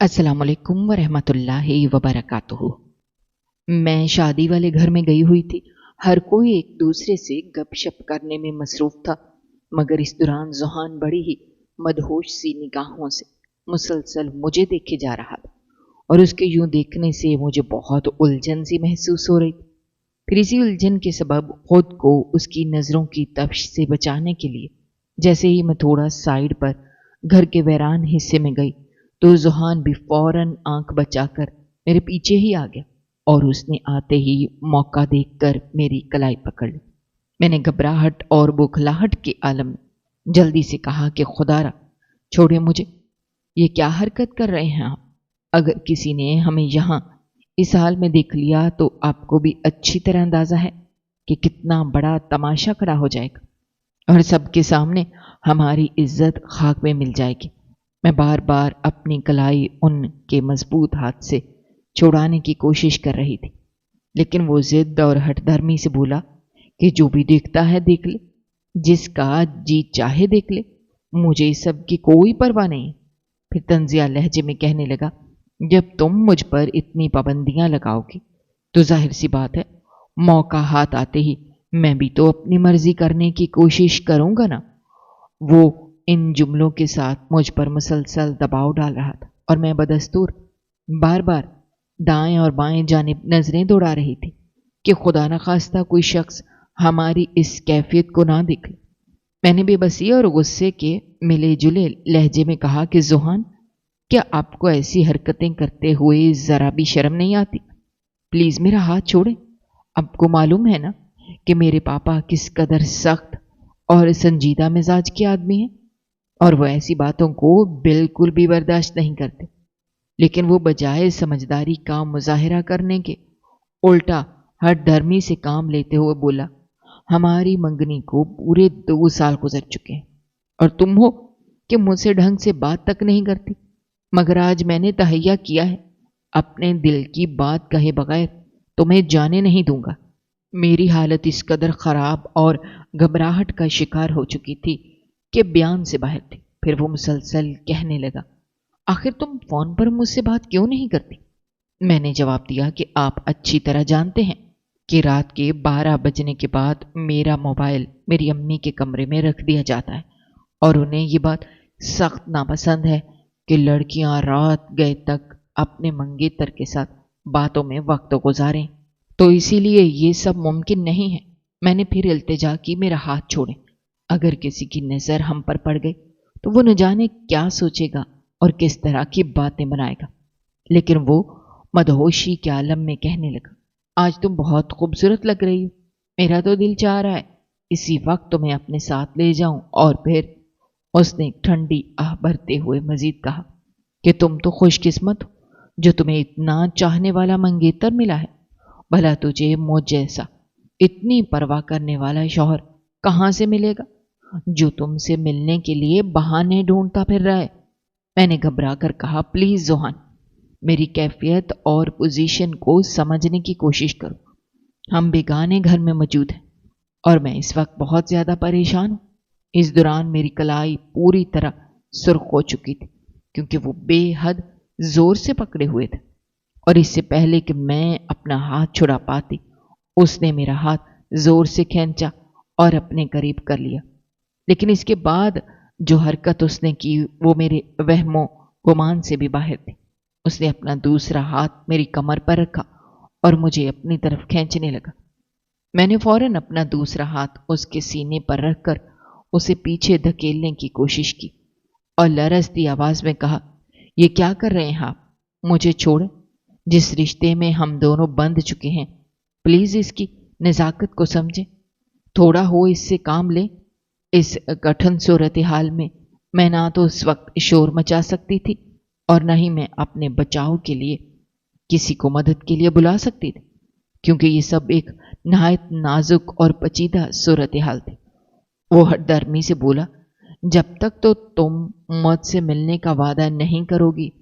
अस्सलाम वालेकुम वरहमतुल्लाहि वबरकातुहू। मैं शादी वाले घर में गई हुई थी। हर कोई एक दूसरे से गपशप करने में मसरूफ था, मगर इस दौरान ज़ुहान बड़ी ही मदहोश सी निगाहों से मुसलसल मुझे देखे जा रहा था और उसके यूं देखने से मुझे बहुत उलझन सी महसूस हो रही थी। फिर इसी उलझन के सबब खुद को उसकी नज़रों की तफ्श से बचाने के लिए जैसे ही मैं थोड़ा साइड पर घर के वैरान हिस्से में गई तो ज़ुहान भी फौरन आंख बचाकर मेरे पीछे ही आ गया और उसने आते ही मौका देखकर मेरी कलाई पकड़ ली। मैंने घबराहट और बौखलाहट के आलम में जल्दी से कहा कि खुदारा छोड़े मुझे, ये क्या हरकत कर रहे हैं आप? अगर किसी ने हमें यहाँ इस हाल में देख लिया तो आपको भी अच्छी तरह अंदाजा है कि कितना बड़ा तमाशा खड़ा हो जाएगा और सबके सामने हमारी इज्जत खाक में मिल जाएगी। मैं बार बार अपनी कलाई उनके मजबूत हाथ से छुड़ाने की कोशिश कर रही थी, लेकिन वो जिद और हठधर्मी से बोला कि जो भी देखता है देख ले, जिसका जी चाहे देख ले, मुझे इस सब की कोई परवाह नहीं। फिर तंजिया लहजे में कहने लगा, जब तुम मुझ पर इतनी पाबंदियां लगाओगी तो जाहिर सी बात है मौका हाथ आते ही मैं भी तो अपनी मर्जी करने की कोशिश करूंगा ना। वो इन जुमलों के साथ मुझ पर मुसलसल दबाव डाल रहा था और मैं बदस्तूर बार बार दाएं और बाएं जानिब नजरें दौड़ा रही थी कि खुदा न खास्ता कोई शख्स हमारी इस कैफियत को ना देख ले। मैंने बेबसी और गुस्से के मिले जुले लहजे में कहा कि ज़ुहान, क्या आपको ऐसी हरकतें करते हुए ज़रा भी शर्म नहीं आती? प्लीज़ मेरा हाथ छोड़ें। आपको मालूम है ना कि मेरे पापा किस कदर सख्त और संजीदा मिजाज के आदमी हैं और वो ऐसी बातों को बिल्कुल भी बर्दाश्त नहीं करते। लेकिन वो बजाय समझदारी का मुजाहिरा करने के उल्टा हठधर्मी से काम लेते हुए बोला, हमारी मंगनी को पूरे 2 साल गुजर चुके हैं और तुम हो कि मुझसे ढंग से बात तक नहीं करती, मगर आज मैंने तहैया किया है अपने दिल की बात कहे बगैर तुम्हें जाने नहीं दूंगा। मेरी हालत इस कदर खराब और घबराहट का शिकार हो चुकी थी कि बयान से बाहर थी। फिर वो मुसलसल कहने लगा, आखिर तुम फोन पर मुझसे बात क्यों नहीं करती? मैंने जवाब दिया कि आप अच्छी तरह जानते हैं कि रात के 12 बजने के बाद मेरा मोबाइल मेरी अम्मी के कमरे में रख दिया जाता है और उन्हें ये बात सख्त नापसंद है कि लड़कियां रात गए तक अपने मंगेतर के साथ बातों में वक्त गुजारें, तो इसीलिए ये सब मुमकिन नहीं है। मैंने फिर इल्तिजा की मेरा हाथ छोड़ें। अगर किसी की नज़र हम पर पड़ गई तो वो न जाने क्या सोचेगा और किस तरह की बातें बनाएगा। लेकिन वो मदहोशी के आलम में कहने लगा, आज तुम बहुत खूबसूरत लग रही हो, मेरा तो दिल चाह रहा है इसी वक्त तुम्हें अपने साथ ले जाऊं। और फिर उसने ठंडी आह भरते हुए मजीद कहा कि तुम तो खुशकिस्मत हो जो तुम्हें इतना चाहने वाला मंगेतर मिला है। भला तुझे मुझ जैसा इतनी परवाह करने वाला शौहर कहाँ से मिलेगा जो तुमसे मिलने के लिए बहाने ढूंढता फिर रहा है? मैंने घबरा कर कहा, प्लीज ज़ुहान, मेरी कैफियत और पोजीशन को समझने की कोशिश करो। हम बेगाने घर में मौजूद हैं और मैं इस वक्त बहुत ज्यादा परेशान हूं। इस दौरान मेरी कलाई पूरी तरह सुर्ख हो चुकी थी क्योंकि वो बेहद जोर से पकड़े हुए थे और इससे पहले कि मैं अपना हाथ छुड़ा पाती उसने मेरा हाथ जोर से खींचा और अपने करीब कर लिया। लेकिन इसके बाद जो हरकत उसने की वो मेरे वहमो गुमान से भी बाहर थी। उसने अपना दूसरा हाथ मेरी कमर पर रखा और मुझे अपनी तरफ खींचने लगा। मैंने फौरन अपना दूसरा हाथ उसके सीने पर रखकर उसे पीछे धकेलने की कोशिश की और लरजती आवाज में कहा, ये क्या कर रहे हैं आप? मुझे छोड़ें। जिस रिश्ते में हम दोनों बंध चुके हैं, प्लीज इसकी नज़ाकत को समझें, थोड़ा हो इससे काम लें। इस कठिन सूरत हाल में मैं ना तो उस वक्त शोर मचा सकती थी और न ही मैं अपने बचाव के लिए किसी को मदद के लिए बुला सकती थी, क्योंकि ये सब एक नहायत नाजुक और पेचीदा सूरत हाल थी। वो हठधर्मी से बोला, जब तक तो तुम मुझसे मिलने का वादा नहीं करोगी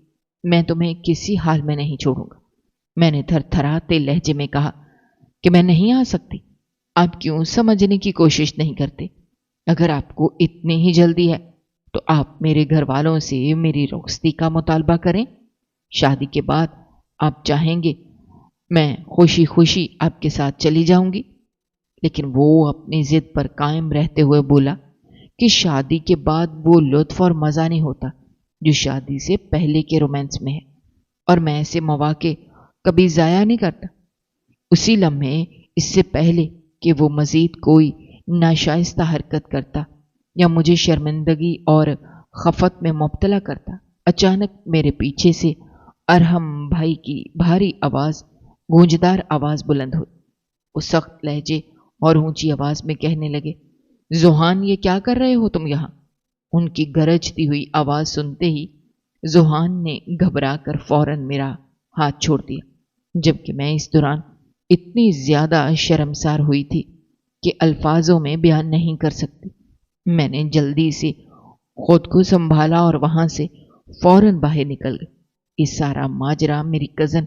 मैं तुम्हें किसी हाल में नहीं छोड़ूंगा। मैंने थरथराते लहजे में कहा कि मैं नहीं आ सकती। आप क्यों समझने की कोशिश नहीं करते? अगर आपको इतनी ही जल्दी है तो आप मेरे घर वालों से मेरी रुखसती का मुतालबा करें। شادی کے بعد آپ چاہیں گے میں خوشی خوشی آپ کے ساتھ چلی جاؤں گی۔ لیکن وہ اپنی ضد پر قائم رہتے ہوئے بولا کہ شادی کے بعد وہ لطف اور مزہ نہیں ہوتا جو شادی سے پہلے کے رومانس میں ہے، اور میں ایسے مواقع کبھی ضائع نہیں کرتا۔ اسی لمحے، اس سے پہلے کہ وہ مزید کوئی ناشائستہ حرکت کرتا یا مجھے شرمندگی اور خفت میں مبتلا کرتا، اچانک میرے پیچھے سے ارحم بھائی کی بھاری آواز، گونجدار آواز بلند ہوئی۔ وہ سخت لہجے اور اونچی آواز میں کہنے لگے، ذوحان، یہ کیا کر رہے ہو تم یہاں؟ ان کی گرجتی ہوئی آواز سنتے ہی ذوحان نے گھبرا کر فوراً میرا ہاتھ چھوڑ دیا، جبکہ میں اس دوران اتنی زیادہ شرمسار ہوئی تھی کہ الفاظوں میں بیان نہیں کر سکتی۔ میں نے جلدی سے خود کو سنبھالا اور وہاں سے فوراً باہر نکل گئی۔ یہ سارا ماجرا میری کزن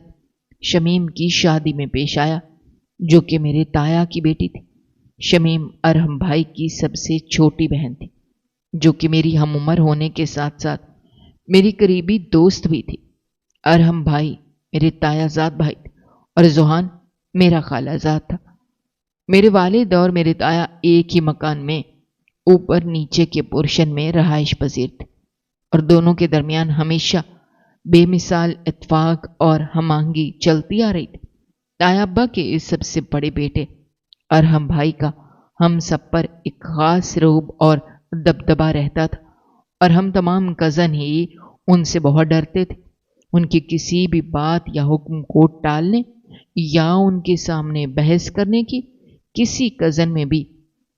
شمیم کی شادی میں پیش آیا، جو کہ میرے تایا کی بیٹی تھی۔ شمیم ارحم بھائی کی سب سے چھوٹی بہن تھی، جو کہ میری ہم عمر ہونے کے ساتھ ساتھ میری قریبی دوست بھی تھی۔ ارحم بھائی میرے تایا زاد بھائی تھے اور ذوحان میرا خالہ زاد تھا۔ میرے والد اور میرے تایا ایک ہی مکان میں اوپر نیچے کے پورشن میں رہائش پذیر تھے، اور دونوں کے درمیان ہمیشہ بے مثال اتفاق اور ہم آہنگی چلتی آ رہی تھی۔ تایا ابا کے اس سب سے بڑے بیٹے ارحم بھائی کا ہم سب پر ایک خاص رعب اور دبدبا رہتا تھا، اور ہم تمام کزن ہی ان سے بہت ڈرتے تھے۔ ان کی کسی بھی بات یا حکم کو ٹالنے یا ان کے سامنے بحث کرنے کی کسی کزن میں بھی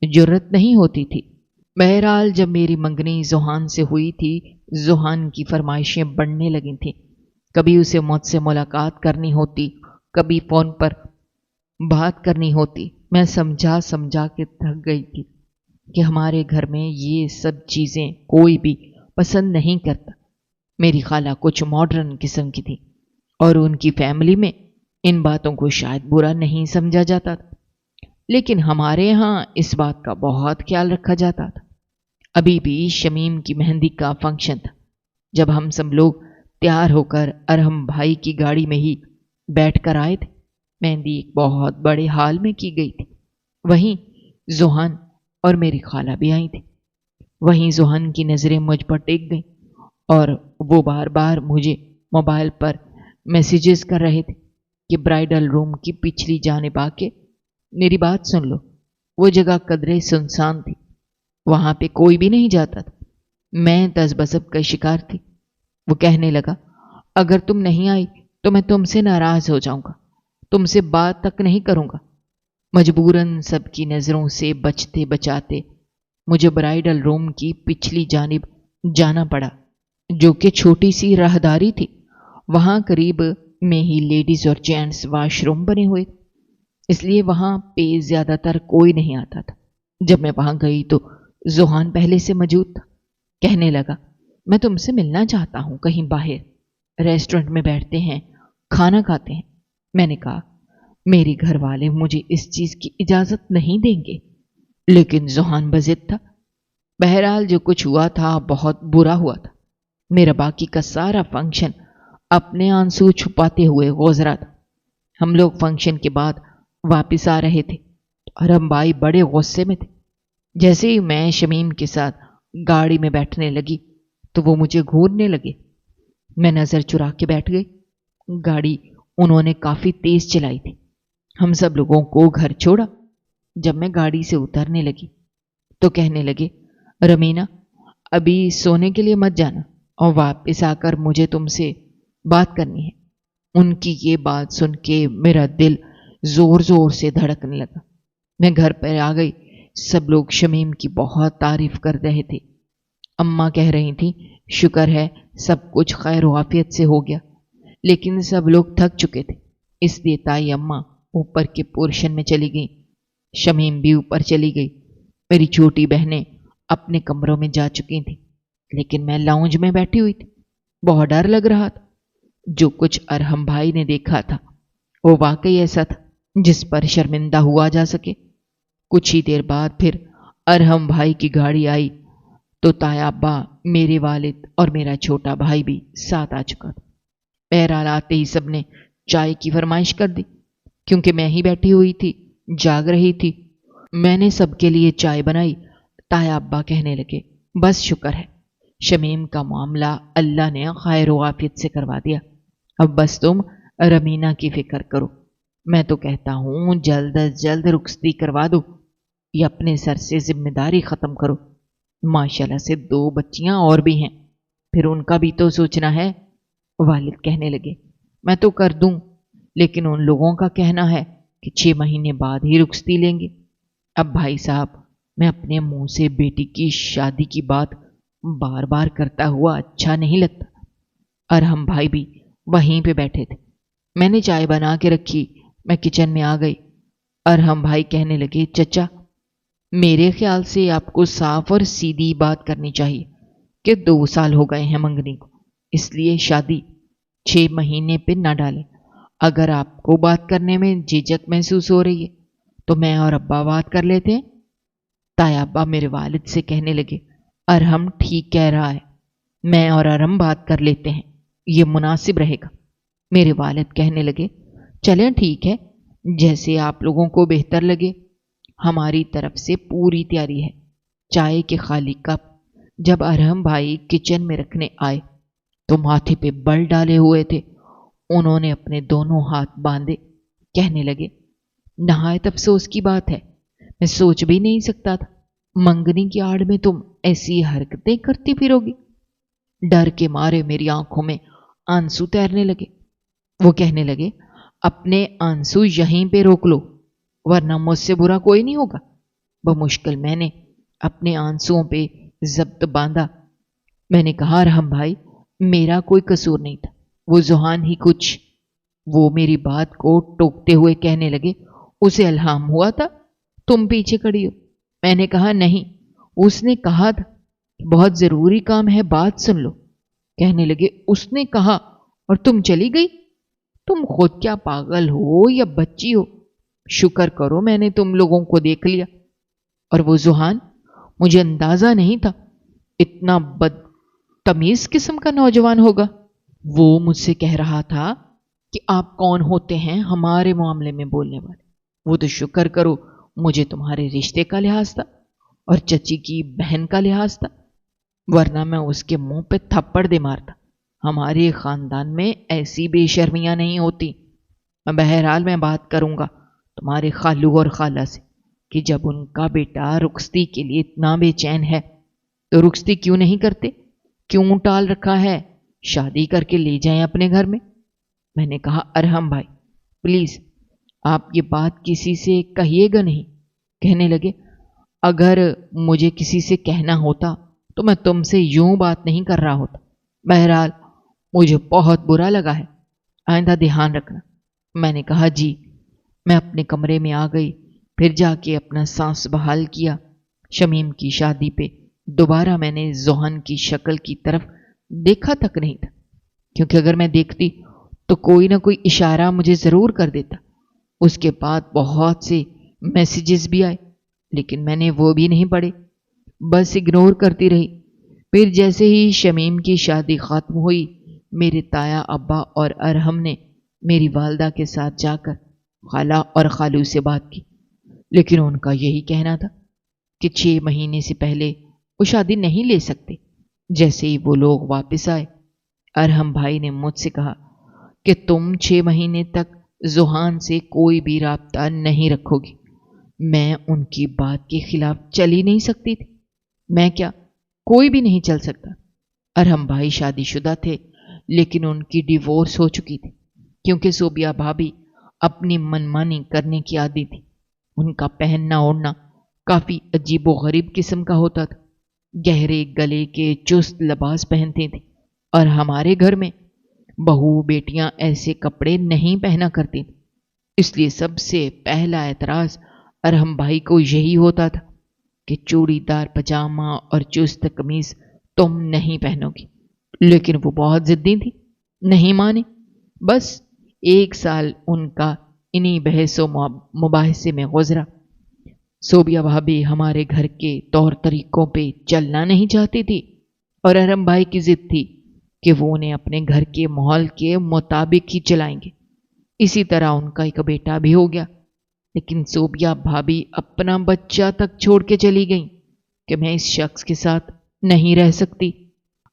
جرت نہیں ہوتی تھی۔ بہرحال جب میری منگنی ذوحان سے ہوئی تھی، ذوحان کی فرمائشیں بڑھنے لگی تھیں۔ کبھی اسے مجھ سے ملاقات کرنی ہوتی، کبھی فون پر بات کرنی ہوتی۔ میں سمجھا سمجھا کے تھک گئی تھی کہ ہمارے گھر میں یہ سب چیزیں کوئی بھی پسند نہیں کرتا۔ میری خالہ کچھ ماڈرن قسم کی تھی، اور ان کی فیملی میں ان باتوں کو شاید برا نہیں سمجھا جاتا تھا، لیکن ہمارے ہاں اس بات کا بہت خیال رکھا جاتا تھا۔ ابھی بھی شمیم کی مہندی کا فنکشن تھا۔ جب ہم سب لوگ تیار ہو کر ارحم بھائی کی گاڑی میں ہی بیٹھ کر آئے تھے، مہندی ایک بہت بڑے ہال میں کی گئی تھی۔ وہیں ذوحان اور میری خالہ بھی آئی تھی۔ وہیں ذوحان کی نظریں مجھ پر ٹک گئیں، اور وہ بار بار مجھے موبائل پر میسیجز کر رہے تھے کہ برائڈل روم کی پچھلی جانب آ کے میری بات سن لو۔ وہ جگہ قدرے سنسان تھی، وہاں پہ کوئی بھی نہیں جاتا تھا۔ میں تذبذب کا شکار تھی۔ وہ کہنے لگا، اگر تم نہیں آئی تو میں تم سے ناراض ہو جاؤں گا، تم سے بات تک نہیں کروں گا۔ مجبوراً سب کی نظروں سے بچتے بچاتے مجھے برائڈل روم کی پچھلی جانب جانا پڑا، جو کہ چھوٹی سی راہداری تھی۔ وہاں قریب میں ہی لیڈیز اور جینٹس واش روم بنے ہوئے، اس لیے وہاں پہ زیادہ تر کوئی نہیں آتا تھا۔ جب میں وہاں گئی تو ذوحان پہلے سے موجود تھا۔ کہنے لگا، میں تم سے ملنا چاہتا ہوں، کہیں باہر ریسٹورنٹ میں بیٹھتے ہیں، کھانا کھاتے ہیں۔ میں نے کہا، میرے گھر والے مجھے اس چیز کی اجازت نہیں دیں گے، لیکن ذوحان بضد تھا۔ بہرحال جو کچھ ہوا تھا بہت برا ہوا تھا۔ میرا باقی کا سارا فنکشن اپنے آنسو چھپاتے ہوئے گزرا تھا۔ ہم لوگ فنکشن کے بعد واپس آ رہے تھے، ارحم بھائی بڑے غصے میں تھے۔ جیسے ہی میں شمیم کے ساتھ گاڑی میں بیٹھنے لگی تو وہ مجھے گھورنے لگے۔ میں نظر چرا کے بیٹھ گئی۔ گاڑی انہوں نے کافی تیز چلائی تھی۔ ہم سب لوگوں کو گھر چھوڑا۔ جب میں گاڑی سے اترنے لگی تو کہنے لگے، رمینا، ابھی سونے کے لیے مت جانا، اور واپس آ کر مجھے تم سے بات کرنی ہے۔ ان کی یہ بات سن کے میرا دل زور زور سے دھڑکنے لگا۔ میں گھر پر آ گئی۔ سب لوگ شمیم کی بہت تعریف کر رہے تھے۔ اماں کہہ رہی تھیں، شکر ہے سب کچھ خیر و عافیت سے ہو گیا، لیکن سب لوگ تھک چکے تھے، اس لیے تائی اماں اوپر کے پورشن میں چلی گئیں۔ شمیم بھی اوپر چلی گئی۔ میری چھوٹی بہنیں اپنے کمروں میں جا چکی تھیں، لیکن میں لاؤنج میں بیٹھی ہوئی تھی۔ بہت ڈر لگ رہا تھا۔ جو کچھ ارحم بھائی نے دیکھا تھا وہ واقعی ایسا تھا جس پر شرمندہ ہوا جا سکے۔ کچھ ہی دیر بعد پھر ارحم بھائی کی گاڑی آئی تو تایا ابا، میرے والد اور میرا چھوٹا بھائی بھی ساتھ آ چکا تھا۔ बहरहाल आते ही सब ने चाय की फरमाइश कर दी। क्योंकि मैं ही बैठी हुई थी, जाग रही थी, मैंने सबके लिए चाय बनाई। ताया अब्बा कहने लगे, बस शुक्र है, शमीम का मामला अल्लाह ने खैर व आफियत से करवा दिया। अब बस तुम रमीना की फिक्र करो। मैं तो कहता हूँ जल्द अज जल्द रुखसती करवा दो, या अपने सर से जिम्मेदारी खत्म करो। माशाल्लाह से 2 बच्चियां और भी हैं, फिर उनका भी तो सोचना है। वालिद कहने लगे, मैं तो कर दूं, लेकिन उन लोगों का कहना है कि 6 महीने बाद ही रुखसती लेंगे। अब भाई साहब, मैं अपने मुंह से बेटी की शादी की बात बार बार करता हुआ अच्छा नहीं लगता। अरहम भाई भी वहीं पे बैठे थे। मैंने चाय बना के रखी, मैं किचन में आ गई। अरहम भाई कहने लगे, चचा, मेरे ख्याल से आपको साफ और सीधी बात करनी चाहिए कि 2 साल हो गए हैं मंगनी को, इसलिए शादी 6 महीने पे ना डालें। अगर आपको बात करने में झिझक महसूस हो रही है तो मैं और अब्बा बात कर लेते हैं। ताया अब्बा मेरे वालिद से कहने लगे, अरहम ठीक कह रहा है, मैं और अरहम बात कर लेते हैं, ये मुनासिब रहेगा। मेरे वालिद कहने लगे, चलें ठीक है, जैसे आप लोगों को बेहतर लगे, हमारी तरफ से पूरी तैयारी है। चाय के खाली कप जब अरहम भाई किचन में रखने आए तो माथे पे बल डाले हुए थे। उन्होंने अपने दोनों हाथ बांधे, कहने लगे, नहायत अफसोस की बात है, मैं सोच भी नहीं सकता था मंगनी की आड़ में तुम ऐसी हरकतें करती फिरोगी। डर के मारे मेरी आंखों में आंसू तैरने लगे। वो कहने लगे, अपने आंसू यहीं पे रोक लो, वरना मुझसे बुरा कोई नहीं होगा। बमुश्किल मैंने अपने आंसुओं पे जब्त बांधा। मैंने कहा, अरहम भाई, मेरा कोई कसूर नहीं था, वो जुहान ही कुछ। वो मेरी बात को टोकते हुए कहने लगे, उसे इल्हाम हुआ था, तुम पीछे खड़ी हो। मैंने कहा, नहीं, उसने कहा था कि बहुत जरूरी काम है, बात सुन लो। कहने लगे, उसने कहा और तुम चली गई? तुम खुद क्या पागल हो या बच्ची हो? शुक्र करो मैंने तुम लोगों को देख लिया। और वो जुहान, मुझे अंदाजा नहीं था इतना बदतमीज किस्म का नौजवान होगा। वो मुझसे कह रहा था कि आप कौन होते हैं हमारे मामले में बोलने वाले। वो तो शुक्र करो मुझे तुम्हारे रिश्ते का लिहाज था और चची की बहन का लिहाज था, वरना मैं उसके मुंह पे थप्पड़ दे मारता। हमारे खानदान में ऐसी बेशर्मियां नहीं होती। बहरहाल मैं बात करूंगा तुम्हारे खालू और खाला से कि जब उनका बेटा रुखसती के लिए इतना बेचैन है तो रुखसती क्यों नहीं करते, क्यों टाल रखा है, शादी करके ले जाएं अपने घर में। मैंने कहा, अरहम भाई प्लीज आप ये बात किसी से कहिएगा नहीं। कहने लगे, अगर मुझे किसी से कहना होता तो मैं तुमसे यूं बात नहीं कर रहा होता। बहरहाल मुझे बहुत बुरा लगा है, आइंदा ध्यान रखना। मैंने कहा, जी। मैं अपने कमरे में आ गई, फिर जाके अपना सांस बहाल किया। शमीम की शादी पे दोबारा मैंने जोहन की शक्ल की तरफ देखा तक नहीं था, क्योंकि अगर मैं देखती तो कोई ना कोई इशारा मुझे जरूर कर देता। उसके बाद बहुत से मैसेजेस भी आए, लेकिन मैंने वो भी नहीं पढ़े, बस इग्नोर करती रही। फिर जैसे ही शमीम की शादी खत्म हुई, मेरे ताया अब्बा और अरहम ने मेरी वालदा के साथ जाकर खाला और खालू से बात की, लेकिन उनका यही कहना था कि 6 महीने से पहले वो शादी नहीं ले सकते। जैसे ही वो लोग वापस आए, अरहम भाई ने मुझसे कहा कि तुम 6 महीने तक जुहान से कोई भी राब्ता नहीं रखोगी। मैं उनकी बात के खिलाफ चल ही नहीं सकती थी। मैं क्या, कोई भी नहीं चल सकता। अरहम भाई शादीशुदा थे, लेकिन उनकी डिवोर्स हो चुकी थी, क्योंकि सोबिया भाभी अपनी मनमानी करने की आदी थी। उनका पहनना ओढ़ना काफी अजीबो गरीब किस्म का होता था। गहरे गले के चुस्त लिबास पहनती थी, और हमारे घर में बहू बेटियां ऐसे कपड़े नहीं पहना करती थी। इसलिए सबसे पहला एतराज अरहम भाई को यही होता था कि चूड़ीदार पजामा और चुस्त कमीज तुम नहीं पहनोगी। लेकिन वो बहुत जिद्दी थी, नहीं माने। बस 1 साल उनका इन्हीं बहसों मुबाहिसे में गुजरा। सोबिया भाभी हमारे घर के तौर तरीकों पे चलना नहीं चाहती थी, और अरहम भाई की जिद थी کہ وہ انہیں اپنے گھر کے ماحول کے مطابق ہی چلائیں گے۔ اسی طرح ان کا ایک بیٹا بھی ہو گیا، لیکن صوبیہ بھابھی اپنا بچہ تک چھوڑ کے چلی گئیں کہ میں اس شخص کے ساتھ نہیں رہ سکتی۔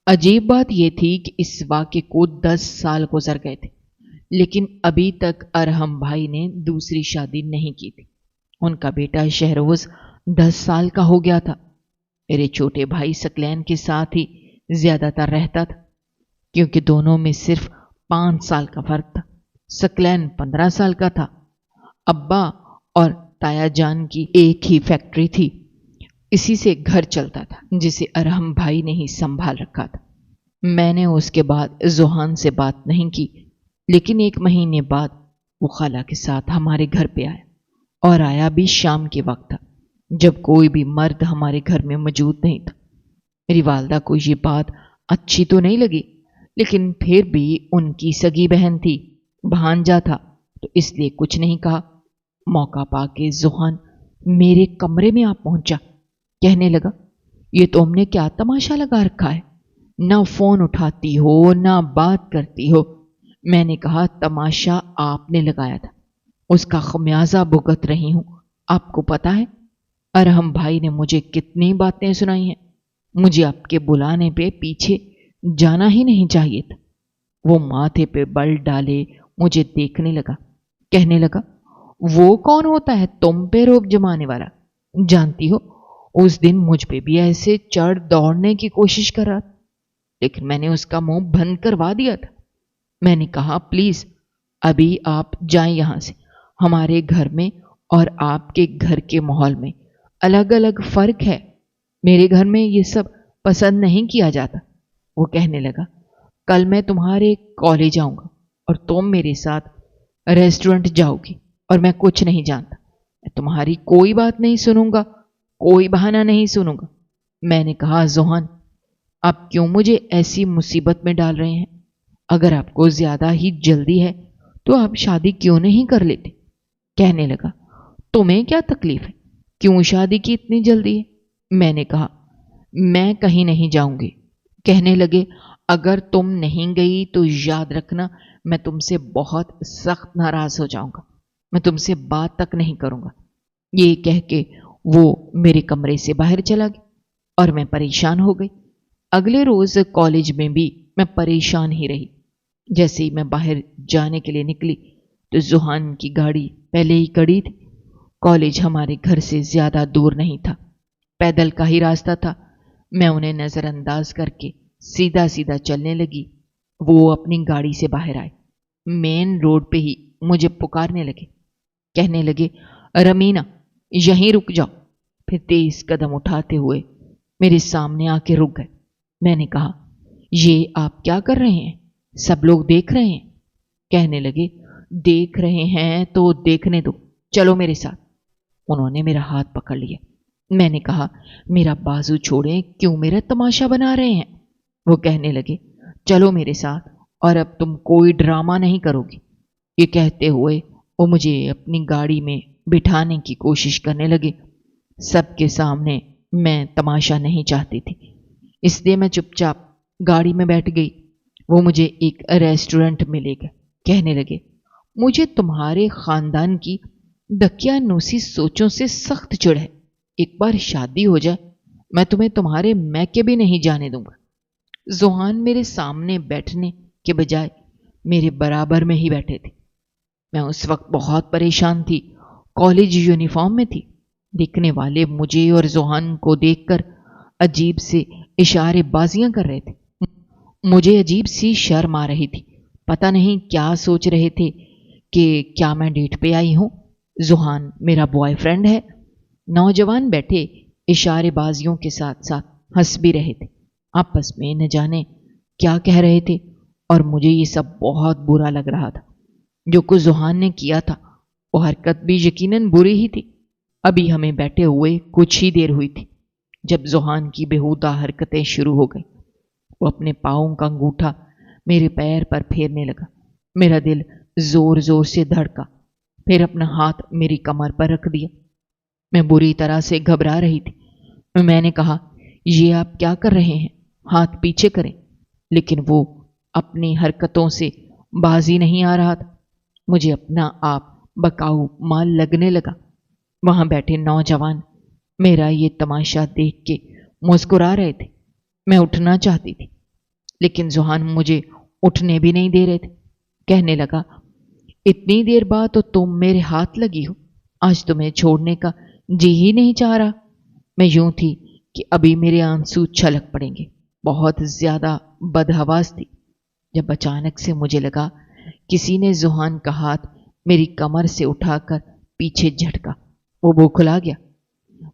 عجیب بات یہ تھی کہ اس واقعے کو 10 سال گزر گئے تھے، لیکن ابھی تک ارحم بھائی نے دوسری شادی نہیں کی تھی۔ ان کا بیٹا شہروز 10 سال کا ہو گیا تھا۔ میرے چھوٹے بھائی سکلین کے ساتھ ہی زیادہ تر رہتا تھا، کیونکہ دونوں میں صرف 5 سال کا فرق تھا۔ سکلین 15 سال کا تھا۔ ابا اور تایا جان کی ایک ہی فیکٹری تھی، اسی سے گھر چلتا تھا جسے ارحم بھائی نے ہی سنبھال رکھا تھا۔ میں نے اس کے بعد زوہان سے بات نہیں کی، لیکن 1 مہینے بعد وہ خالہ کے ساتھ ہمارے گھر پہ آیا، اور آیا بھی شام کے وقت تھا، جب کوئی بھی مرد ہمارے گھر میں موجود نہیں تھا۔ میری والدہ کو یہ بات اچھی تو نہیں لگی، لیکن پھر بھی ان کی سگی بہن تھی، بھانجا تھا، تو اس لیے کچھ نہیں کہا۔ موقع پا کے زوہان میرے کمرے میں آ پہنچا، کہنے لگا، یہ تم نے کیا تماشا لگا رکھا ہے؟ نہ فون اٹھاتی ہو نہ بات کرتی ہو۔ میں نے کہا، تماشا آپ نے لگایا تھا، اس کا خمیازہ بھگت رہی ہوں، آپ کو پتا ہے؟ ارحم بھائی نے مجھے کتنی باتیں سنائی ہیں، مجھے آپ کے بلانے پہ پیچھے جانا ہی نہیں چاہیے تھا۔ وہ ماتھے پہ بل ڈالے مجھے دیکھنے لگا، کہنے لگا، وہ کون ہوتا ہے تم پہ روب جمانے والا؟ جانتی ہو، اس دن مجھ پہ بھی ایسے چڑھ دوڑنے کی کوشش کر رہا تھا، لیکن میں نے اس کا منہ بند کروا دیا تھا۔ میں نے کہا، پلیز ابھی آپ جائیں یہاں سے، ہمارے گھر میں اور آپ کے گھر کے ماحول میں الگ الگ فرق ہے، میرے گھر میں یہ سب پسند نہیں کیا جاتا۔ وہ کہنے لگا، کل میں تمہارے کالج آؤں گا اور تم میرے ساتھ ریسٹورنٹ جاؤ گی، اور میں کچھ نہیں جانتا، میں تمہاری کوئی بات نہیں سنوں گا، کوئی بہانہ نہیں سنوں گا۔ میں نے کہا، زوہان، آپ کیوں مجھے ایسی مصیبت میں ڈال رہے ہیں؟ اگر آپ کو زیادہ ہی جلدی ہے تو آپ شادی کیوں نہیں کر لیتے؟ کہنے لگا، تمہیں کیا تکلیف ہے؟ کیوں شادی کی اتنی جلدی ہے؟ میں نے کہا، میں کہیں نہیں جاؤں گی۔ کہنے لگے، اگر تم نہیں گئی تو یاد رکھنا میں تم سے بہت سخت ناراض ہو جاؤں گا، میں تم سے بات تک نہیں کروں گا۔ یہ کہہ کے وہ میرے کمرے سے باہر چلا گیا اور میں پریشان ہو گئی۔ اگلے روز کالج میں بھی میں پریشان ہی رہی۔ جیسے ہی میں باہر جانے کے لیے نکلی تو زوہان کی گاڑی پہلے ہی کڑی تھی۔ کالج ہمارے گھر سے زیادہ دور نہیں تھا، پیدل کا ہی راستہ تھا۔ میں انہیں نظر انداز کر کے سیدھا سیدھا چلنے لگی۔ وہ اپنی گاڑی سے باہر آئے، مین روڈ پہ ہی مجھے پکارنے لگے، کہنے لگے، رمینا یہیں رک جاؤ۔ پھر تیز قدم اٹھاتے ہوئے میرے سامنے آ کے رک گئے۔ میں نے کہا، یہ آپ کیا کر رہے ہیں؟ سب لوگ دیکھ رہے ہیں۔ کہنے لگے، دیکھ رہے ہیں تو دیکھنے دو، چلو میرے ساتھ۔ انہوں نے میرا ہاتھ پکڑ لیا۔ میں نے کہا، میرا بازو چھوڑیں، کیوں میرا تماشا بنا رہے ہیں؟ وہ کہنے لگے، چلو میرے ساتھ، اور اب تم کوئی ڈرامہ نہیں کرو گی۔ یہ کہتے ہوئے وہ مجھے اپنی گاڑی میں بٹھانے کی کوشش کرنے لگے۔ سب کے سامنے میں تماشا نہیں چاہتی تھی، اس لیے میں چپ چاپ گاڑی میں بیٹھ گئی۔ وہ مجھے ایک ریسٹورنٹ میں لے گئے، کہنے لگے، مجھے تمہارے خاندان کی دقیانوسی سوچوں سے سخت چڑ ہے۔ ایک بار شادی ہو جائے میں تمہیں تمہارے میکے بھی نہیں جانے دوں گا۔ زوہان میرے سامنے بیٹھنے کے بجائے میرے برابر میں ہی بیٹھے تھے۔ میں اس وقت بہت پریشان تھی، کالج یونیفارم میں تھی۔ دیکھنے والے مجھے اور زوہان کو دیکھ کر عجیب سے اشارے بازیاں کر رہے تھے۔ مجھے عجیب سی شرم آ رہی تھی، پتہ نہیں کیا سوچ رہے تھے کہ کیا میں ڈیٹ پہ آئی ہوں، زوہان میرا بوائے فرینڈ ہے۔ نوجوان بیٹھے اشارے بازیوں کے ساتھ ساتھ ہنس بھی رہے تھے، آپس میں نہ جانے کیا کہہ رہے تھے، اور مجھے یہ سب بہت برا لگ رہا تھا۔ جو کچھ زوہان نے کیا تھا وہ حرکت بھی یقیناً بری ہی تھی۔ ابھی ہمیں بیٹھے ہوئے کچھ ہی دیر ہوئی تھی جب زوہان کی بےہودہ حرکتیں شروع ہو گئیں۔ وہ اپنے پاؤں کا انگوٹھا میرے پیر پر پھیرنے لگا۔ میرا دل زور زور سے دھڑکا، پھر اپنا ہاتھ میری کمر پر رکھ دیا۔ میں بری طرح سے گھبرا رہی تھی۔ میں نے کہا، یہ آپ کیا کر رہے ہیں؟ ہاتھ پیچھے کریں۔ لیکن وہ اپنی حرکتوں سے بازی نہیں آ رہا تھا۔ مجھے اپنا آپ بکاؤ مال لگنے لگا۔ وہاں بیٹھے نوجوان میرا یہ تماشا دیکھ کے مسکرا رہے تھے۔ میں اٹھنا چاہتی تھی لیکن ذوحان مجھے اٹھنے بھی نہیں دے رہے تھے۔ کہنے لگا، اتنی دیر بعد تو تم میرے ہاتھ لگی ہو، آج تمہیں چھوڑنے کا جی ہی نہیں چاہ رہا۔ میں یوں تھی کہ ابھی میرے آنسو چھلک پڑیں گے، بہت زیادہ بدحواس تھی، جب اچانک سے مجھے لگا کسی نے ذوحان کا ہاتھ میری کمر سے اٹھا کر پیچھے جھٹکا۔ وہ بوکھلا گیا۔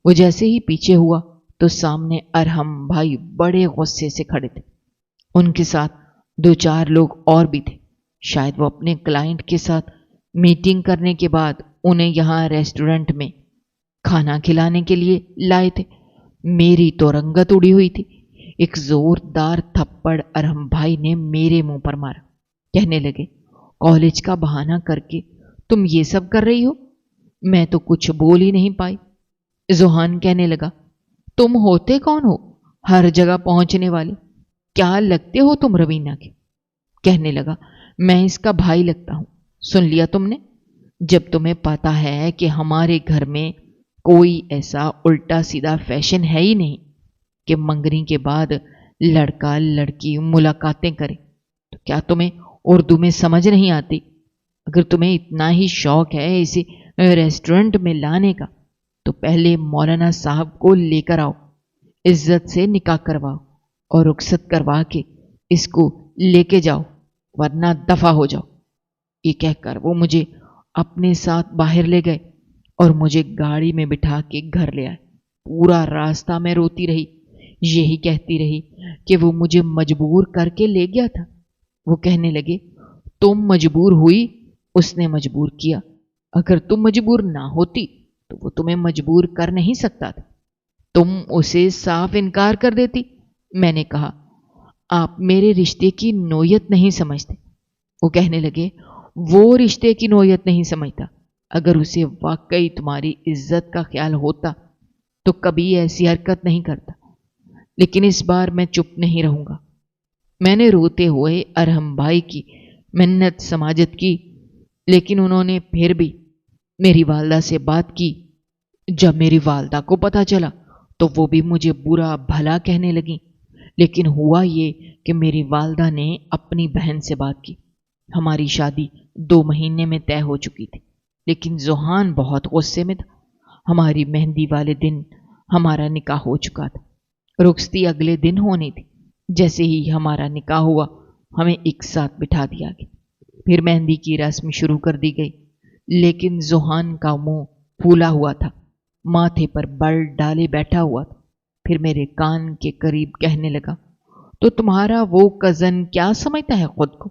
وہ جیسے ہی پیچھے ہوا تو سامنے ارحم بھائی بڑے غصے سے کھڑے تھے۔ ان کے ساتھ 2-4 لوگ اور بھی تھے، شاید وہ اپنے کلائنٹ کے ساتھ میٹنگ کرنے کے بعد انہیں یہاں ریسٹورنٹ میں کھانا کھلانے کے لیے لائے تھے۔ میری تو رنگت اڑی ہوئی تھی۔ ایک زوردار تھپڑ ارحم بھائی نے میرے منہ پر مارا۔ کہنے لگے، کالج کا بہانہ کر کے تم یہ سب کر رہی ہو؟ میں تو کچھ بول ہی نہیں پائی۔ ذوحان کہنے لگا، تم ہوتے کون ہو ہر جگہ پہنچنے والے؟ کیا لگتے ہو تم روینہ کے؟ کہنے لگا، میں اس کا بھائی لگتا ہوں۔ سن لیا تم نے؟ جب تمہیں پتا ہے کہ ہمارے گھر میں کوئی ایسا الٹا سیدھا فیشن ہے ہی نہیں کہ منگنی کے بعد لڑکا لڑکی ملاقاتیں کرے، تو کیا تمہیں اردو میں سمجھ نہیں آتی؟ اگر تمہیں اتنا ہی شوق ہے اسے ریسٹورنٹ میں لانے کا تو پہلے مولانا صاحب کو لے کر آؤ، عزت سے نکاح کرواؤ اور رخصت کروا کے اس کو لے کے جاؤ، ورنہ دفع ہو جاؤ۔ یہ کہہ کر وہ مجھے اپنے ساتھ باہر لے گئے اور مجھے گاڑی میں بٹھا کے گھر لے آئے۔ پورا راستہ میں روتی رہی، یہی کہتی رہی کہ وہ مجھے مجبور کر کے لے گیا تھا۔ وہ کہنے لگے، تم مجبور ہوئی، اس نے مجبور کیا۔ اگر تم مجبور نہ ہوتی تو وہ تمہیں مجبور کر نہیں سکتا تھا، تم اسے صاف انکار کر دیتی۔ میں نے کہا، آپ میرے رشتے کی نوعیت نہیں سمجھتے۔ وہ کہنے لگے، وہ رشتے کی نوعیت نہیں سمجھتا، اگر اسے واقعی تمہاری عزت کا خیال ہوتا تو کبھی ایسی حرکت نہیں کرتا۔ لیکن اس بار میں چپ نہیں رہوں گا۔ میں نے روتے ہوئے ارحم بھائی کی منت سماجت کی، لیکن انہوں نے پھر بھی میری والدہ سے بات کی۔ جب میری والدہ کو پتہ چلا تو وہ بھی مجھے برا بھلا کہنے لگیں، لیکن ہوا یہ کہ میری والدہ نے اپنی بہن سے بات کی۔ ہماری شادی 2 مہینے میں طے ہو چکی تھی، لیکن ذوحان بہت غصے میں تھا۔ ہماری مہندی والے دن ہمارا نکاح ہو چکا تھا، رخصتی اگلے دن ہونی تھی۔ جیسے ہی ہمارا نکاح ہوا ہمیں ایک ساتھ بٹھا دیا گیا، پھر مہندی کی رسم شروع کر دی گئی، لیکن ذوحان کا منہ پھولا ہوا تھا، ماتھے پر بل ڈالے بیٹھا ہوا تھا۔ پھر میرے کان کے قریب کہنے لگا، تو تمہارا وہ کزن کیا سمجھتا ہے خود کو؟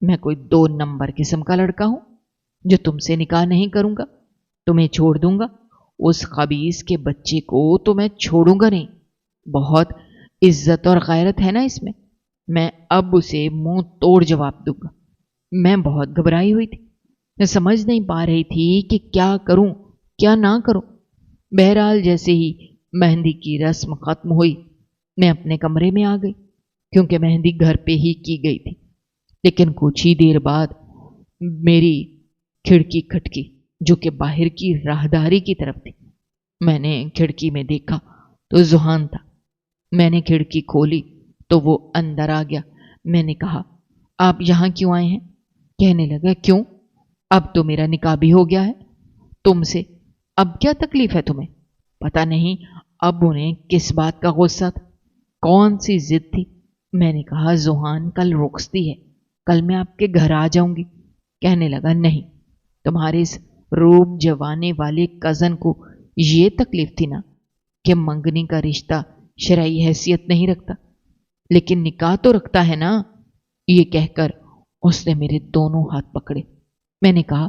میں کوئی 2 نمبر قسم کا لڑکا ہوں جو تم سے نکاح نہیں کروں گا، تمہیں چھوڑ دوں گا؟ اس خبیث کے بچے کو تو میں چھوڑوں گا نہیں۔ بہت عزت اور غیرت ہے نا اس میں اب اسے منہ توڑ جواب دوں گا۔ میں بہت گھبرائی ہوئی تھی، میں سمجھ نہیں پا رہی تھی کہ کیا کروں کیا نہ کروں۔ بہرحال جیسے ہی مہندی کی رسم ختم ہوئی میں اپنے کمرے میں آ گئی، کیونکہ مہندی گھر پہ ہی کی گئی تھی۔ لیکن کچھ ہی دیر بعد میری کھڑکی کھٹکی، جو کہ باہر کی راہداری کی طرف تھی۔ میں نے کھڑکی میں دیکھا تو ذوحان تھا۔ میں نے کھڑکی کھولی تو وہ اندر آ گیا۔ میں نے کہا، آپ یہاں کیوں آئے ہیں؟ کہنے لگا، کیوں؟ اب تو میرا نکاح بھی ہو گیا ہے تم سے، اب کیا تکلیف ہے تمہیں؟ پتہ نہیں اب انہیں کس بات کا غصہ تھا، کون سی ضد تھی۔ میں نے کہا، ذوحان کل رخصتی ہے، کل میں آپ کے گھر آ جاؤں گی۔ کہنے لگا، نہیں، تمہارے اس روب جوانے والے کزن کو یہ تکلیف تھی نا کہ منگنی کا رشتہ شرعی حیثیت نہیں رکھتا، لیکن نکاح تو رکھتا ہے نا۔ یہ کہہ کر اس نے میرے دونوں ہاتھ پکڑے۔ میں نے کہا،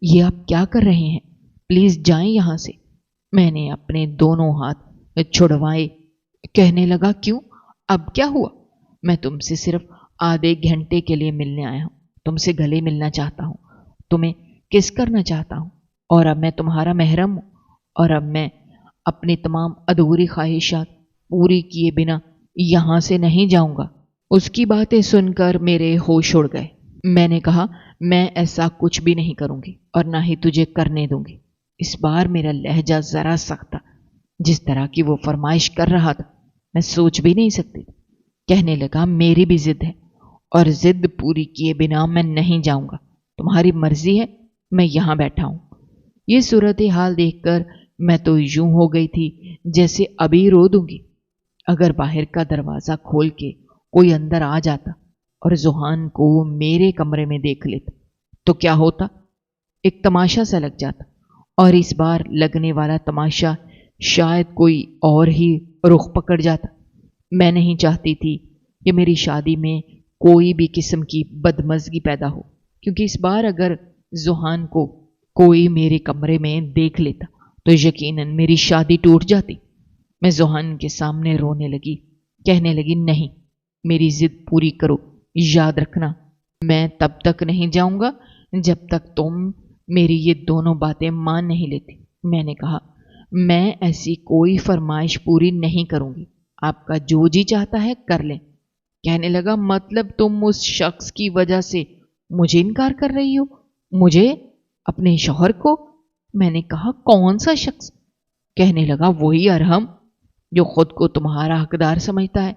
یہ آپ کیا کر رہے ہیں؟ پلیز جائیں یہاں سے۔ میں نے اپنے دونوں ہاتھ چھڑوائے۔ کہنے لگا، کیوں؟ اب کیا ہوا؟ میں تم سے صرف آدھے گھنٹے کے لیے ملنے آیا ہوں، تم سے گلے ملنا چاہتا ہوں، تمہیں کس کرنا چاہتا ہوں، اور اب میں تمہارا محرم ہوں، اور اب میں اپنی تمام ادھوری خواہشات پوری کیے بنا یہاں سے نہیں جاؤں گا۔ उसकी बातें सुनकर मेरे होश उड़ गए। मैंने कहा, मैं ऐसा कुछ भी नहीं करूंगी और ना ही तुझे करने दूंगी। इस बार मेरा लहजा जरा सख्त था। जिस तरह की वो फरमाइश कर रहा था मैं सोच भी नहीं सकती। कहने लगा, मेरी भी जिद है और जिद पूरी किए बिना मैं नहीं जाऊंगा। तुम्हारी मर्जी है, मैं यहां बैठा हूं। ये सूरत हाल देखकर मैं तो यूं हो गई थी जैसे अभी रो दूंगी। अगर बाहर का दरवाजा खोल के कोई अंदर आ जाता और जुहान को मेरे कमरे में देख लेता तो क्या होता? एक तमाशा सा लग जाता, और इस बार लगने वाला तमाशा शायद कोई और ही रुख पकड़ जाता। मैं नहीं चाहती थी कि मेरी शादी में कोई भी किस्म की बदमज़गी पैदा हो, क्योंकि इस बार अगर जुहान को कोई मेरे कमरे में देख लेता तो यकीनन मेरी शादी टूट जाती। मैं जुहान के सामने रोने लगी, कहने लगी, नहीं, मेरी जिद पूरी करो। याद रखना, मैं तब तक नहीं जाऊंगा जब तक तुम मेरी ये दोनों बातें मान नहीं लेती। मैंने कहा, मैं ऐसी कोई फरमाइश पूरी नहीं करूंगी। आपका जो जी चाहता है कर लें। कहने लगा, मतलब तुम उस शख्स की वजह से मुझे इनकार कर रही हो? मुझे? अपने शौहर को? मैंने कहा, कौन सा शख्स? कहने लगा, वही अरहम जो खुद को तुम्हारा हकदार समझता है।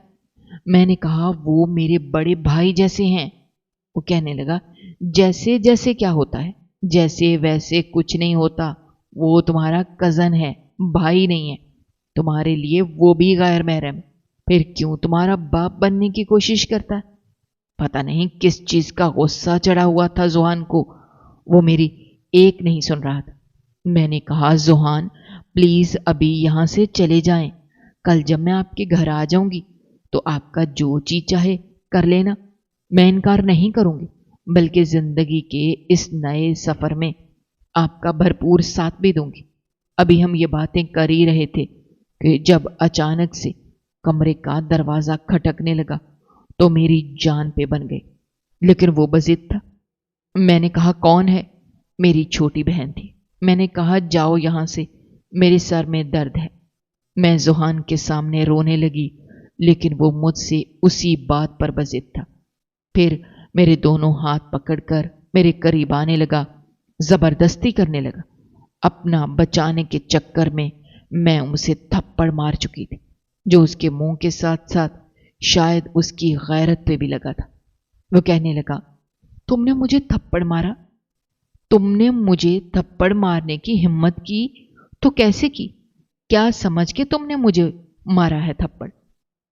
मैंने कहा, वो मेरे बड़े भाई जैसे हैं। वो कहने लगा, जैसे जैसे क्या होता है? जैसे वैसे कुछ नहीं होता। वो तुम्हारा कजन है, भाई नहीं है। तुम्हारे लिए वो भी गैर महरम है। फिर क्यों तुम्हारा बाप बनने की कोशिश करता है? पता नहीं किस चीज का गुस्सा चढ़ा हुआ था जुहान को। वो मेरी एक नहीं सुन रहा था। मैंने कहा, जुहान प्लीज अभी यहां से चले जाएं। कल जब मैं आपके घर आ जाऊंगी तो आपका जो जी चाहे कर लेना। मैं इनकार नहीं करूंगी, बल्कि जिंदगी के इस नए सफर में आपका भरपूर साथ भी दूंगी। अभी हम ये बातें कर ही रहे थे कि जब अचानक से कमरे का दरवाजा खटकने लगा तो मेरी जान पे बन गई, लेकिन वो बजिद था। मैंने कहा, कौन है? मेरी छोटी बहन थी। मैंने कहा, जाओ यहां से, मेरे सर में दर्द है। मैं जुहान के सामने रोने लगी, लेकिन वो मुझसे उसी बात पर बजिद था। फिर मेरे दोनों हाथ पकड़कर मेरे करीब आने लगा, जबरदस्ती करने लगा। अपना बचाने के चक्कर में मैं उसे थप्पड़ मार चुकी थी, जो उसके मुंह के साथ साथ शायद उसकी गैरत पे भी लगा था। वो कहने लगा, तुमने मुझे थप्पड़ मारा? तुमने मुझे थप्पड़ मारने की हिम्मत की तो कैसे की? क्या समझ के तुमने मुझे मारा है थप्पड़?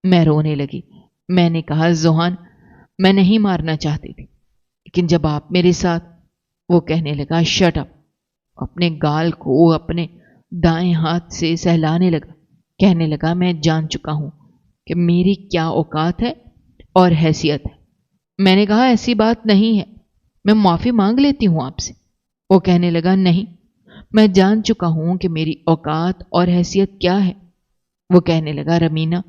मैं रोने लगी। मैंने कहा, जुहान मैं नहीं मारना चाहती थी, लेकिन जब आप मेरे साथ। वो कहने लगा, शट अप। अपने गाल को अपने दाएं हाथ से सहलाने लगा। कहने लगा, मैं जान चुका हूं कि मेरी क्या औकात है और हैसियत है। मैंने कहा, ऐसी बात नहीं है, मैं माफी मांग लेती हूं आपसे। वो कहने लगा, नहीं, मैं जान चुका हूं कि मेरी औकात और हैसियत क्या है। वो कहने लगा, रमीना,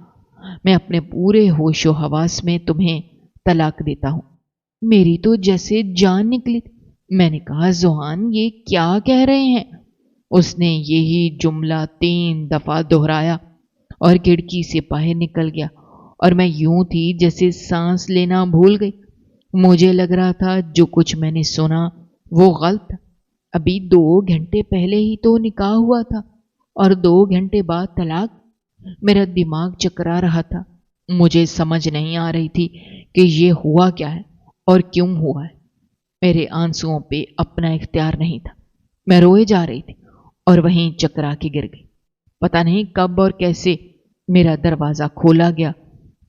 मैं अपने पूरे होशो हवास में तुम्हें तलाक देता हूं। मेरी तो जैसे जान निकली। मैंने कहा, जुहान ये क्या कह रहे हैं? उसने यही जुमला 3 दफा दोहराया और खिड़की से बाहर निकल गया, और मैं यूं थी जैसे सांस लेना भूल गई। मुझे लग रहा था जो कुछ मैंने सुना वो गलत था। अभी 2 घंटे पहले ही तो निकाह हुआ था और 2 घंटे बाद तलाक। मेरा दिमाग चकरा रहा था। मुझे समझ नहीं आ रही थी कि ये हुआ क्या है और क्यों हुआ है। मेरे आंसुओं पे अपना इख्तियार नहीं था। मैं रोए जा रही थी और वहीं चकरा के गिर गई। पता नहीं कब और कैसे मेरा दरवाज़ा खोला गया,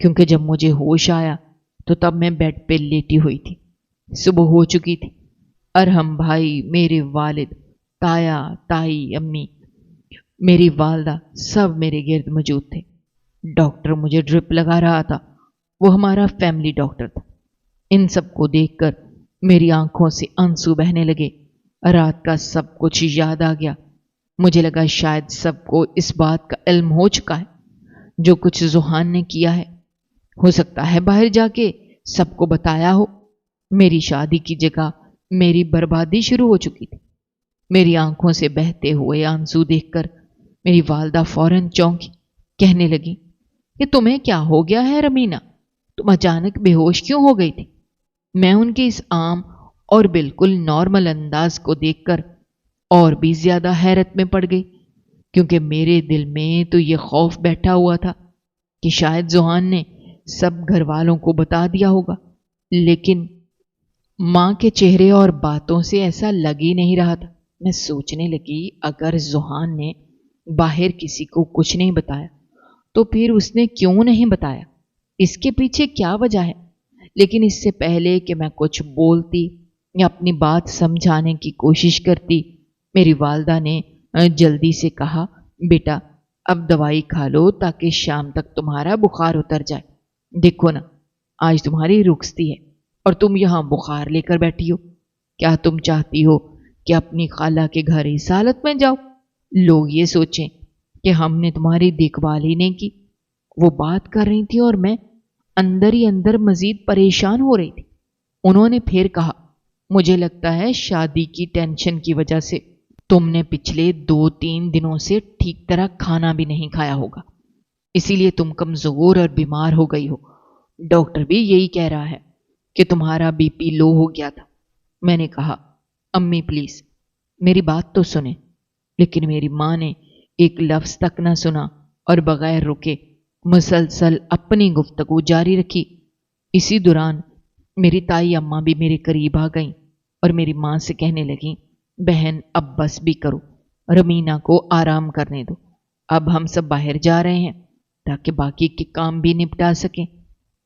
क्योंकि जब मुझे होश आया तो तब मैं बेड पे लेटी हुई थी। सुबह हो चुकी थी। अरहम भाई, मेरे वालिद, ताया, ताई, अम्मी, मेरी वालदा सब मेरे गिर्द मौजूद थे। डॉक्टर मुझे ड्रिप लगा रहा था। वो हमारा फैमिली डॉक्टर था। इन सबको देखकर मेरी आंखों से आंसू बहने लगे। रात का सब कुछ याद आ गया। मुझे लगा शायद सबको इस बात का इल्म हो चुका है जो कुछ जुहान ने किया है। हो सकता है बाहर जाके सबको बताया हो। मेरी शादी की जगह मेरी बर्बादी शुरू हो चुकी थी। मेरी आंखों से बहते हुए आंसू देखकर मेरी वालदा फौरन चौंकी। कहने लगी, कि तुम्हें क्या हो गया है रमीना? तुम अचानक बेहोश क्यों हो गई थी? मैं उनके इस आम और बिल्कुल नॉर्मल अंदाज को देखकर और भी ज्यादा हैरत में पड़ गई, क्योंकि मेरे दिल में तो ये खौफ बैठा हुआ था कि शायद जोहान ने सब घर वालों को बता दिया होगा, लेकिन मां के चेहरे और बातों से ऐसा लग ही नहीं रहा था। मैं सोचने लगी, अगर जोहान ने बाहर किसी को कुछ नहीं बताया तो फिर उसने क्यों नहीं बताया? इसके पीछे क्या वजह है? लेकिन इससे पहले कि मैं कुछ बोलती या अपनी बात समझाने की कोशिश करती, मेरी वालदा ने जल्दी से कहा, बेटा अब दवाई खा लो ताकि शाम तक तुम्हारा बुखार उतर जाए। देखो ना, आज तुम्हारी रुखसती है और तुम यहाँ बुखार लेकर बैठी हो। क्या तुम चाहती हो कि अपनी खाला के घर इस हालत में जाओ? लोग ये सोचें कि हमने तुम्हारी देखभाल ही नहीं की। वो बात कर रही थी और मैं अंदर ही अंदर मजीद परेशान हो रही थी। उन्होंने फिर कहा, मुझे लगता है शादी की टेंशन की वजह से तुमने पिछले 2-3 दिनों से ठीक तरह खाना भी नहीं खाया होगा, इसीलिए तुम कमजोर और बीमार हो गई हो। डॉक्टर भी यही कह रहा है कि तुम्हारा बीपी लो हो गया था। मैंने कहा, अम्मी प्लीज मेरी बात तो सुने, लेकिन मेरी माँ ने एक लफ्ज तक न सुना और बगैर रुके मुसलसल अपनी गुफ्तगू जारी रखी। इसी दौरान मेरी ताई अम्मा भी मेरे करीब आ गईं और मेरी माँ से कहने लगी, बहन अब बस भी करो, रमीना को आराम करने दो। अब हम सब बाहर जा रहे हैं ताकि बाकी के काम भी निपटा सकें।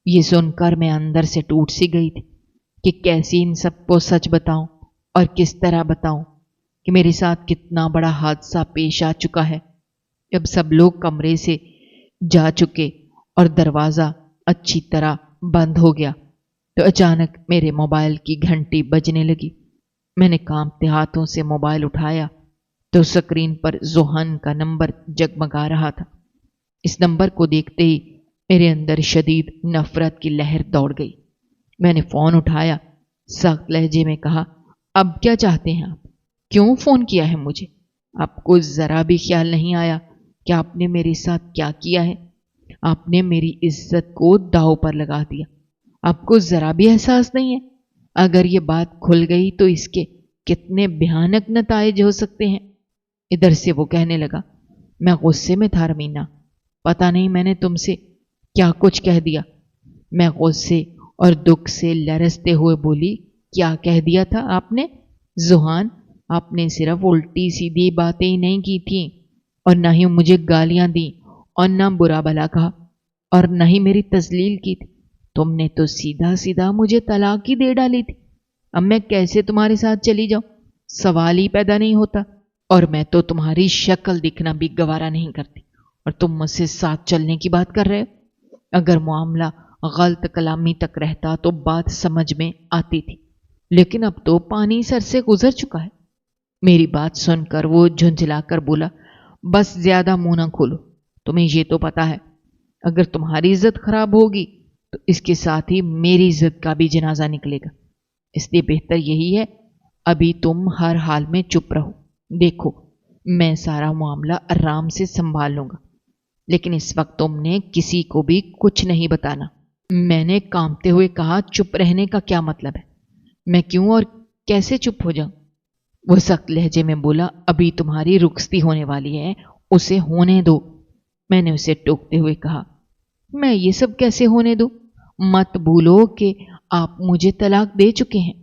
ये सुनकर मैं अंदर से टूट सी गई थी कि कैसे इन सबको सच बताऊं और किस तरह बताऊं कि मेरे साथ कितना बड़ा हादसा पेश आ चुका है। जब सब लोग कमरे से जा चुके और दरवाज़ा अच्छी तरह बंद हो गया तो अचानक मेरे मोबाइल की घंटी बजने लगी। मैंने कांपते हाथों से मोबाइल उठाया तो स्क्रीन पर जोहान का नंबर जगमगा रहा था। इस नंबर को देखते ही मेरे अंदर शदीद नफरत की लहर दौड़ गई। मैंने फोन उठाया, सख्त लहजे में कहा, अब क्या चाहते हैं आप? क्यों फोन किया है मुझे? आपको जरा भी ख्याल नहीं आया कि आपने मेरे साथ क्या किया है? आपने मेरी इज्जत को दांव पर लगा दिया। आपको जरा भी एहसास नहीं है अगर ये बात खुल गई तो इसके कितने भयानक नताइज हो सकते हैं। इधर से वो कहने लगा, मैं गुस्से में था रमीना, पता नहीं मैंने तुमसे क्या कुछ कह दिया। मैं गुस्से और दुख से लरसते हुए बोली, क्या कह दिया था आपने? जोहान, आपने सिर्फ उल्टी सीधी बातें ही नहीं की थी और ना ही मुझे गालियां दी और ना बुरा भला कहा और ना ही मेरी तजलील की थी। तुमने तो सीधा सीधा मुझे तलाक ही दे डाली थी। अब मैं कैसे तुम्हारे साथ चली जाऊं? सवाल ही पैदा नहीं होता। और मैं तो तुम्हारी शक्ल दिखना भी गवारा नहीं करती और तुम मुझसे साथ चलने की बात कर रहे हो। अगर मामला गलत कलामी तक रहता तो बात समझ में आती थी, लेकिन अब तो पानी सर से गुजर चुका है। मेरी बात सुनकर वो झुंझलाकर बोला, बस ज्यादा मुंह ना खोलो। तुम्हें ये तो पता है अगर तुम्हारी इज्जत खराब होगी तो इसके साथ ही मेरी इज्जत का भी जनाजा निकलेगा। इसलिए बेहतर यही है अभी तुम हर हाल में चुप रहो। देखो, मैं सारा मामला आराम से संभाल लूंगा, लेकिन इस वक्त तुमने किसी को भी कुछ नहीं बताना। मैंने कांपते हुए कहा, चुप रहने का क्या मतलब है? मैं क्यों और कैसे चुप हो जाऊं? वो सख्त लहजे में बोला, अभी तुम्हारी रुखसती होने वाली है, उसे होने दो। मैंने उसे टोकते हुए कहा, मैं ये सब कैसे होने दूं? मत भूलो कि आप मुझे तलाक दे चुके हैं।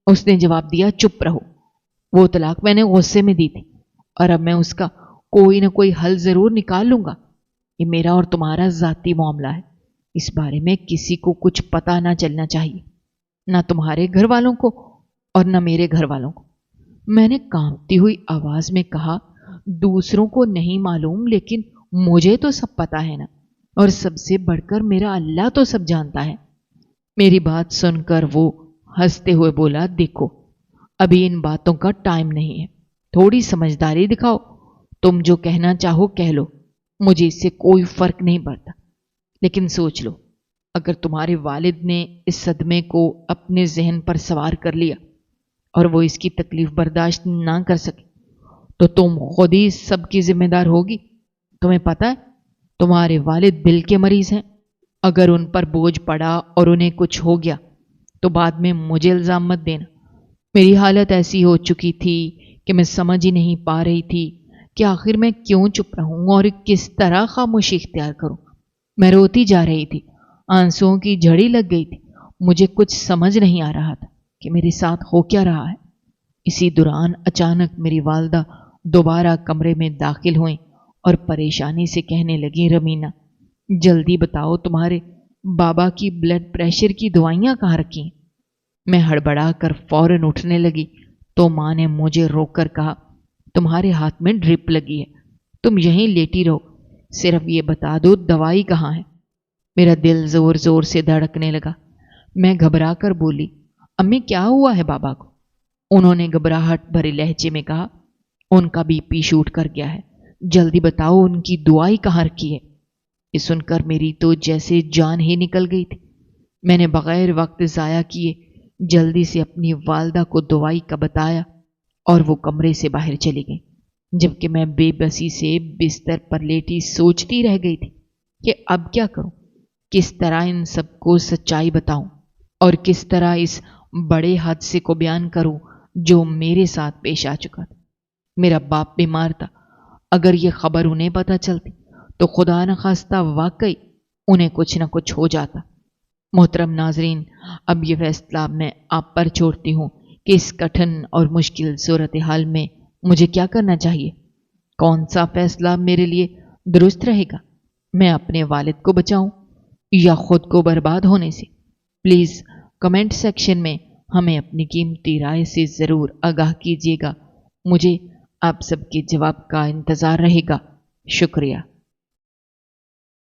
उसने जवाब दिया, चुप रहो। वो तलाक मैंने गुस्से में दी थी और अब मैं उसका कोई ना कोई हल जरूर निकाल लूंगा। ये मेरा और तुम्हारा जाती मामला है, इस बारे में किसी को कुछ पता ना चलना चाहिए, ना तुम्हारे घर वालों को और ना मेरे घर वालों को। मैंने कांपती हुई आवाज में कहा, दूसरों को नहीं मालूम लेकिन मुझे तो सब पता है ना, और सबसे बढ़कर मेरा अल्लाह तो सब जानता है। मेरी बात सुनकर वो हंसते हुए बोला, देखो अभी इन बातों का टाइम नहीं है, थोड़ी समझदारी दिखाओ। तुम जो कहना चाहो कह लो, मुझे इससे कोई फर्क नहीं पड़ता, लेकिन सोच लो अगर तुम्हारे वालिद ने इस सदमे को अपने जहन पर सवार कर लिया और वो इसकी तकलीफ बर्दाश्त ना कर सके तो तुम खुद ही सबकी जिम्मेदार होगी। तुम्हें पता है तुम्हारे वालिद दिल के मरीज हैं, अगर उन पर बोझ पड़ा और उन्हें कुछ हो गया तो बाद में मुझे इल्ज़ाम मत देना। मेरी हालत ऐसी हो चुकी थी कि मैं समझ ही नहीं पा रही थी कि आखिर मैं क्यों चुप रहूं और किस तरह खामोशी इख्तियार करूं। मैं रोती जा रही थी, आंसुओं की झड़ी लग गई थी। मुझे कुछ समझ नहीं आ रहा था कि मेरे साथ हो क्या रहा है। इसी दौरान अचानक मेरी वालदा दोबारा कमरे में दाखिल हुई और परेशानी से कहने लगी, रमीना जल्दी बताओ, तुम्हारे बाबा की ब्लड प्रेशर की दवाइयां कहाँ रखी हैं? मैं हड़बड़ा कर फौरन उठने लगी तो माँ ने मुझे रोककर कहा, तुम्हारे हाथ में ड्रिप लगी है, तुम यहीं लेटी रहो, सिर्फ ये बता दो दवाई कहाँ है। मेरा दिल जोर जोर से धड़कने लगा। मैं घबरा कर बोली, अम्मी क्या हुआ है बाबा को? उन्होंने घबराहट भरे लहजे में कहा, उनका बीपी शूट कर गया है, जल्दी बताओ उनकी दवाई कहाँ रखी है। ये सुनकर मेरी तो जैसे जान ही निकल गई थी। मैंने बगैर वक्त ज़ाया किए जल्दी से अपनी वालदा को दवाई का बताया और वो कमरे से बाहर चली गई, जबकि मैं बेबसी से बिस्तर पर लेटी सोचती रह गई थी कि अब क्या करूं, किस तरह इन सबको सच्चाई बताऊं और किस तरह इस बड़े हादसे को बयान करूं जो मेरे साथ पेश आ चुका था। मेरा बाप बीमार था, अगर ये खबर उन्हें पता चलती तो खुदा न खास्ता वाकई उन्हें कुछ न कुछ हो जाता। मोहतरम नाजरीन, अब ये फैसला मैं आप पर छोड़ती हूँ कि इस कठिन और मुश्किल सूरत हाल में मुझे क्या करना चाहिए। कौन सा फैसला मेरे लिए दुरुस्त रहेगा? मैं अपने वालिद को बचाऊं या खुद को बर्बाद होने से? प्लीज़ कमेंट सेक्शन में हमें अपनी कीमती राय से ज़रूर आगाह कीजिएगा। मुझे आप सबके जवाब का इंतज़ार रहेगा। शुक्रिया।